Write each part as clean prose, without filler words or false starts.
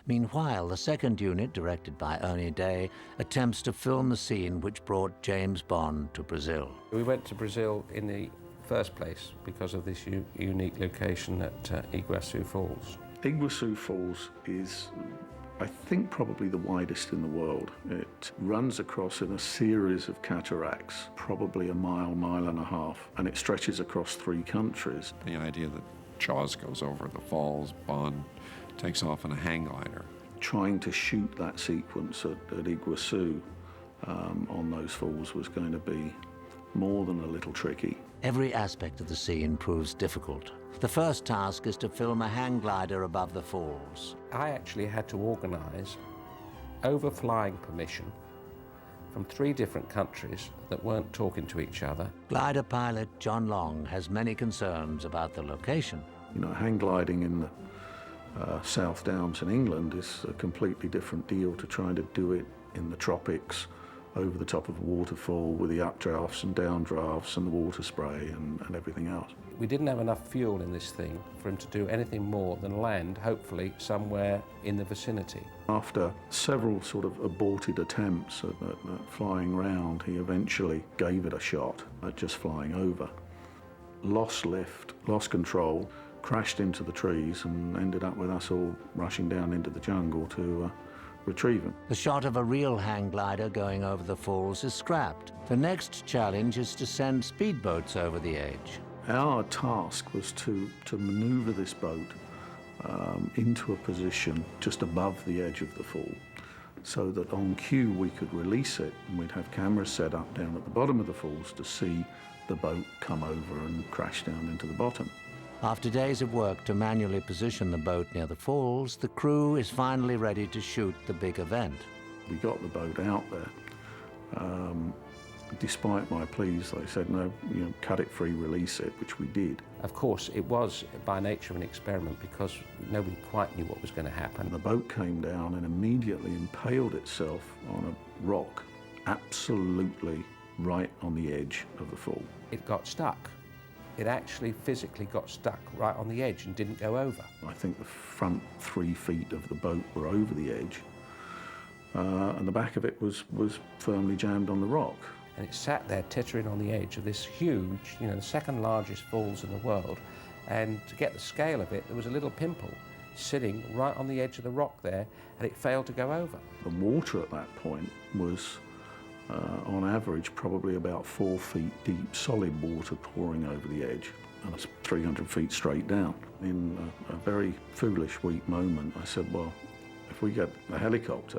Meanwhile, the second unit, directed by Ernie Day, attempts to film the scene which brought James Bond to Brazil. We went to Brazil in the first place because of this unique location at Iguazu Falls. Iguazu Falls is, I think, probably the widest in the world. It runs across in a series of cataracts, probably a mile, mile and a half, and it stretches across 3 countries. The idea that Jaws goes over the falls, Bond takes off in a hang glider. Trying to shoot that sequence at Iguazu on those falls was going to be more than a little tricky. Every aspect of the scene proves difficult. The first task is to film a hang glider above the falls. I actually had to organise overflying permission from 3 different countries that weren't talking to each other. Glider pilot John Long has many concerns about the location. You know, hang gliding in the South Downs in England is a completely different deal to trying to do it in the tropics over the top of a waterfall with the updrafts and downdrafts and the water spray and everything else. We didn't have enough fuel in this thing for him to do anything more than land, hopefully, somewhere in the vicinity. After several sort of aborted attempts at flying round, he eventually gave it a shot at just flying over. Lost lift, lost control, crashed into the trees and ended up with us all rushing down into the jungle to retrieve him. The shot of a real hang glider going over the falls is scrapped. The next challenge is to send speedboats over the edge. Our task was to manoeuvre this boat into a position just above the edge of the fall, so that on cue we could release it, and we'd have cameras set up down at the bottom of the falls to see the boat come over and crash down into the bottom. After days of work to manually position the boat near the falls, the crew is finally ready to shoot the big event. We got the boat out there. Despite my pleas, they said, no, you know, cut it free, release it, which we did. Of course, it was by nature an experiment because nobody quite knew what was going to happen. The boat came down and immediately impaled itself on a rock, absolutely right on the edge of the fall. It got stuck. It actually physically got stuck right on the edge and didn't go over. I think the front 3 feet of the boat were over the edge, and the back of it was firmly jammed on the rock. And it sat there tittering on the edge of this huge, you know, the second largest falls in the world. And to get the scale of it, there was a little pimple sitting right on the edge of the rock there, and it failed to go over. The water at that point was, on average, probably about 4 feet deep, solid water pouring over the edge, and it's 300 feet straight down. In a very foolish, weak moment, I said, well, if we get a helicopter,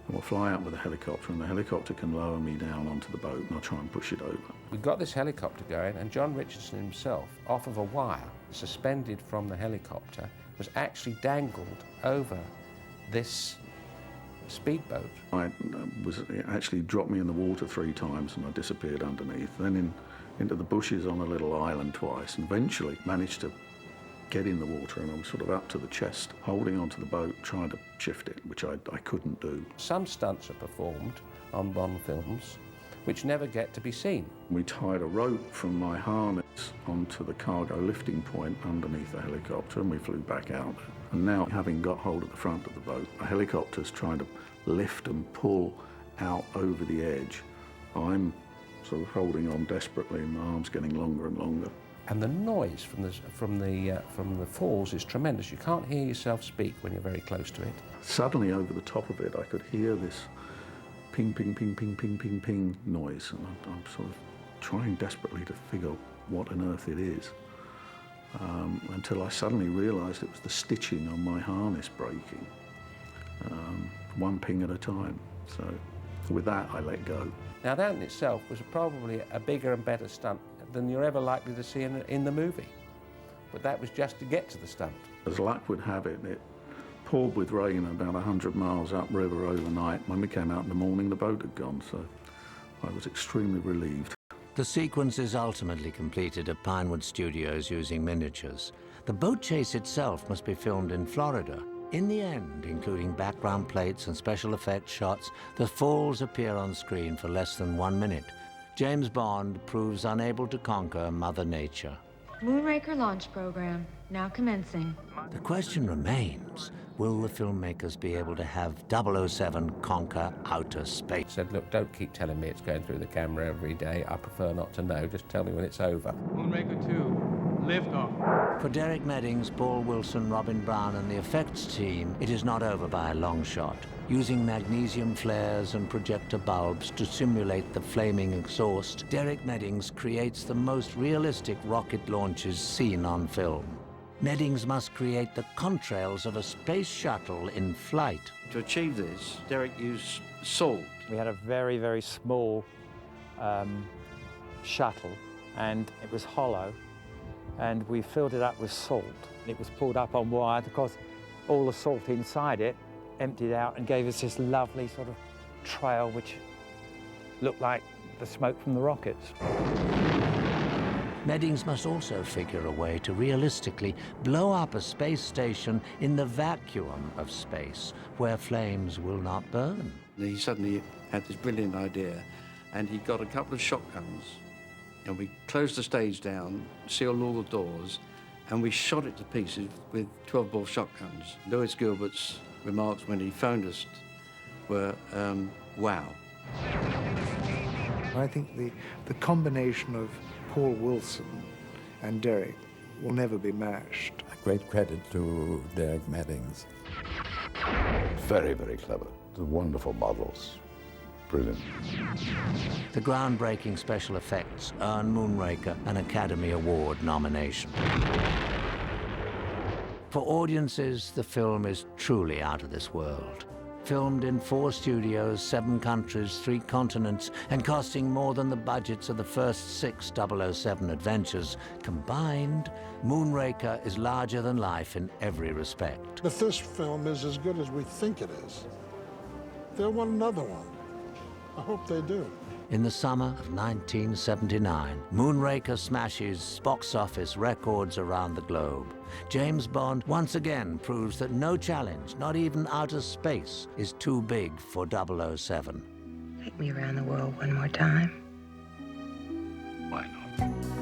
and we'll fly out with a helicopter, and the helicopter can lower me down onto the boat, and I'll try and push it over. We got this helicopter going, and John Richardson himself, off of a wire, suspended from the helicopter, was actually dangled over this speedboat. It actually dropped me in the water 3 times, and I disappeared underneath. Then into the bushes on a little island twice, and eventually managed to get in the water, and I was sort of up to the chest, holding onto the boat, trying to shift it, which I couldn't do. Some stunts are performed on Bond films which never get to be seen. We tied a rope from my harness onto the cargo lifting point underneath the helicopter, and we flew back out. And now, having got hold of the front of the boat, a helicopter's trying to lift and pull out over the edge. I'm sort of holding on desperately, and my arm's getting longer and longer. And the noise from the falls is tremendous. You can't hear yourself speak when you're very close to it. Suddenly, over the top of it, I could hear this ping, ping, ping, ping, ping, ping, ping noise, and I'm sort of trying desperately to figure what on earth it is, until I suddenly realised it was the stitching on my harness breaking, 1 ping at a time. So with that, I let go. Now that in itself was probably a bigger and better stunt than you're ever likely to see in the movie. But that was just to get to the stunt. As luck would have it, it poured with rain about 100 miles upriver overnight. When we came out in the morning, the boat had gone, so I was extremely relieved. The sequence is ultimately completed at Pinewood Studios using miniatures. The boat chase itself must be filmed in Florida. In the end, including background plates and special effects shots, the falls appear on screen for less than 1 minute. James Bond proves unable to conquer Mother Nature. Moonraker launch program, now commencing. The question remains, will the filmmakers be able to have 007 conquer outer space? Said, look, don't keep telling me it's going through the camera every day. I prefer not to know. Just tell me when it's over. Moonraker 2, liftoff. For Derek Meddings, Paul Wilson, Robin Brown and the effects team, it is not over by a long shot. Using magnesium flares and projector bulbs to simulate the flaming exhaust, Derek Meddings creates the most realistic rocket launches seen on film. Meddings must create the contrails of a space shuttle in flight. To achieve this, Derek used salt. We had a very, very small shuttle, and it was hollow, and we filled it up with salt. It was pulled up on wire because all the salt inside it emptied out and gave us this lovely sort of trail which looked like the smoke from the rockets. Meddings must also figure a way to realistically blow up a space station in the vacuum of space, where flames will not burn. He suddenly had this brilliant idea, and he got a couple of shotguns, and we closed the stage down, sealed all the doors, and we shot it to pieces with 12-bore shotguns. Lewis Gilbert's remarks when he phoned us were, wow. I think the combination of Paul Wilson and Derek will never be matched. Great credit to Derek Meddings. Very, very clever. The wonderful models. Brilliant. The groundbreaking special effects earn Moonraker an Academy Award nomination. For audiences, the film is truly out of this world. Filmed in 4 studios, 7 countries, 3 continents, and costing more than the budgets of the first 6 007 adventures combined, Moonraker is larger than life in every respect. If this film is as good as we think it is, they'll want another one. I hope they do. In the summer of 1979, Moonraker smashes box office records around the globe. James Bond once again proves that no challenge, not even outer space, is too big for 007. Take me around the world one more time. Why not?